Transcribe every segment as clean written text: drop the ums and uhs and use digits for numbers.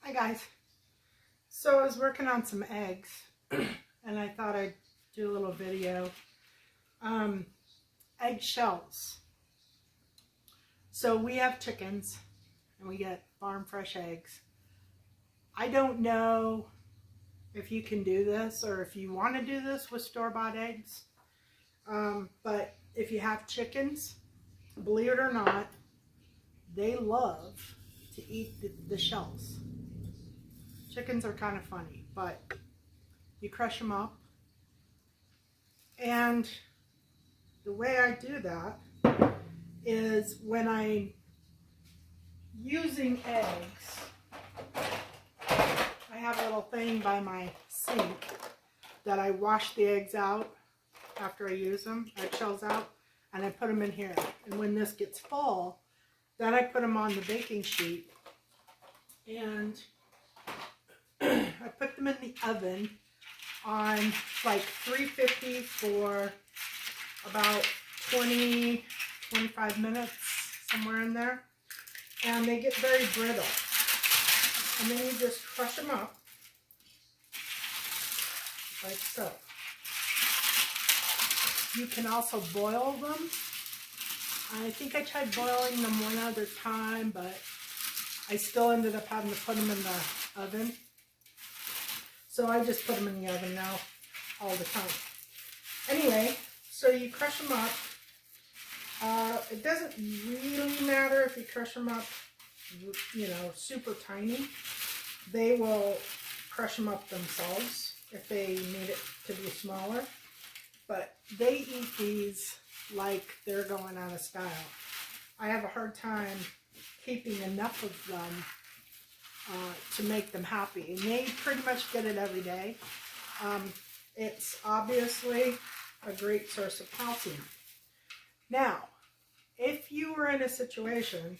Hi guys. So I was working on some eggs and I thought I'd do a little video. Egg shells. So we have chickens and we get farm fresh eggs. I don't know if you can do this or if you want to do this with store-bought eggs. But if you have chickens, believe it or not, they love to eat the shells. Chickens are kind of funny, but you crush them up. And the way I do that is when I'm using eggs, I have a little thing by my sink that I wash the eggs out after I use them, eggshells out, and I put them in here. And when this gets full, then I put them on the baking sheet and I put them in the oven on like 350 for about 20-25 minutes, somewhere in there. And they get very brittle. And then you just crush them up like so. You can also boil them. I think I tried boiling them one other time, but I still ended up having to put them in the oven. So I just put them in the oven now all the time. Anyway, so you crush them up. It doesn't really matter if you crush them up, you know, super tiny. They will crush them up themselves if they need it to be smaller. But they eat these like they're going out of style. I have a hard time keeping enough of them to make them happy. And they pretty much get it every day. It's obviously a great source of calcium. Now, if you were in a situation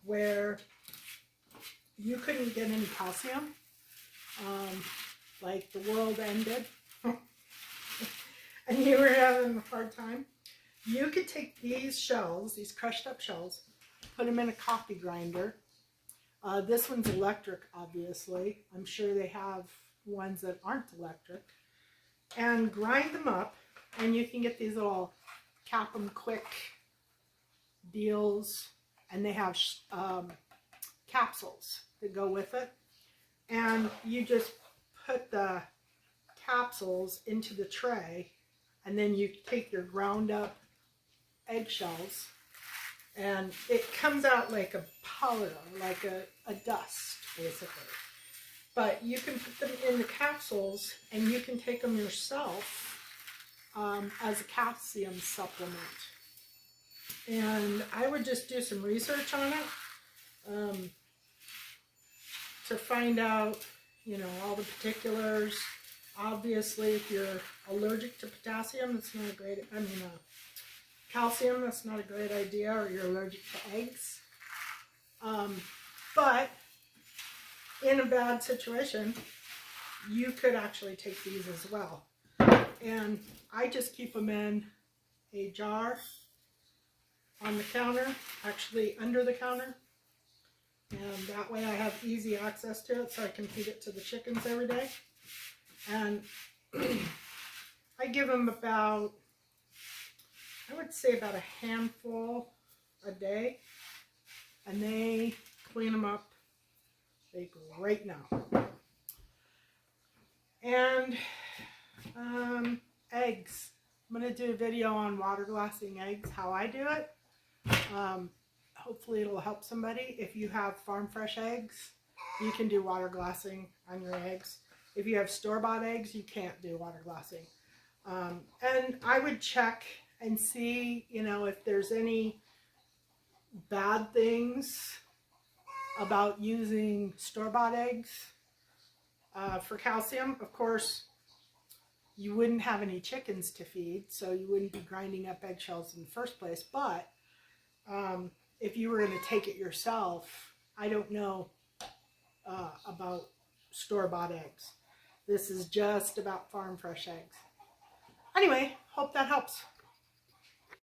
where you couldn't get any calcium, like the world ended, and you were having a hard time, you could take these shells, these crushed up shells, put them in a coffee grinder. This one's electric, obviously. I'm sure they have ones that aren't electric. And grind them up, and you can get these little cap 'em quick deals, and they have capsules that go with it. And you just put the capsules into the tray, and then you take your ground up eggshells, and it comes out like a powder, like a dust, basically. But you can put them in the capsules, and you can take them yourself as a calcium supplement. And I would just do some research on it to find out, you know, all the particulars. Obviously, if you're allergic to potassium, that's not a great, calcium, that's not a great idea, or you're allergic to eggs. But in a bad situation, you could actually take these as well. And I just keep them in a jar on the counter, actually under the counter. And that way I have easy access to it, so I can feed it to the chickens every day. And I give them about, I would say about a handful a day. And they clean them up. They go right now. And eggs. I'm going to do a video on water glassing eggs, how I do it. Hopefully it'll help somebody. If you have farm fresh eggs, you can do water glassing on your eggs. If you have store-bought eggs, you can't do water glassing. And I would check and see, you know, if there's any bad things about using store-bought eggs for calcium. Of course, you wouldn't have any chickens to feed, so you wouldn't be grinding up eggshells in the first place. But if you were going to take it yourself, I don't know about store-bought eggs. This is just about farm fresh eggs. Anyway, hope that helps.